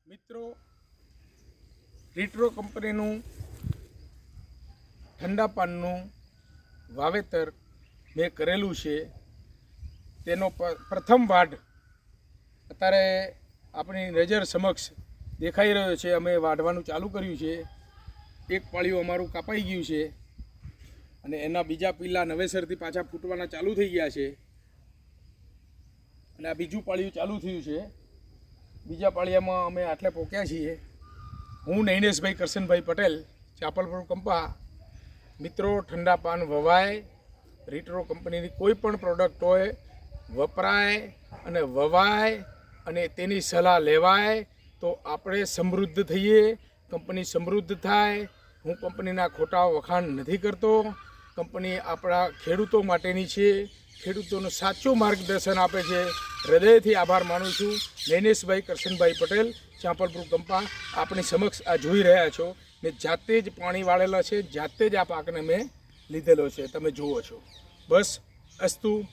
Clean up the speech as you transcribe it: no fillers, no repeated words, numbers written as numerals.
મિત્રો, રીટ્રો કંપનીનું ઠંડા પાનનું વાવેતર મેં કરેલું છે. તેનો પ્રથમ વાઢ અત્યારે આપણી નજર સમક્ષ દેખાઈ રહ્યો છે. અમે વાઢવાનું ચાલુ કર્યું છે. એક પાળિયું અમારું કાપાઈ ગયું છે અને એના બીજા પીલા નવેસરથી પાછા ફૂટવાના ચાલુ થઈ ગયા છે અને આ બીજું પાળિયું ચાલુ થયું છે. બીજા પાળિયામાં અમે આટલે પહોંચ્યા છીએ. હું નૈનેશભાઈ કરશનભાઈ પટેલ, ચાંપલપુર કંપા. મિત્રો, ઠંડા પાન વવાય, રીટ્રો કંપનીની કોઈ પણ પ્રોડક્ટ હોય વપરાય અને વવાય અને તેની સલાહ લેવાય તો આપણે સમૃદ્ધ થઈએ, કંપની સમૃદ્ધ થાય. હું કંપનીના ખોટા વખાણ નથી કરતો. કંપની આપણા ખેડૂતો માટેની છે. ખેડૂતોનું સાચું માર્ગદર્શન આપે છે. હૃદયથી આભાર માનું છું. નૈનેશભાઈ કરશનભાઈ પટેલ, ચાંપલપુર કંપા. આપણી સમક્ષ આ જોઈ રહ્યા છો. મેં જાતે જ પાણી વાળેલા છે, જાતે જ આ પાકને મેં લીધેલો છે, તમે જુઓ છો. બસ અસ્તુ.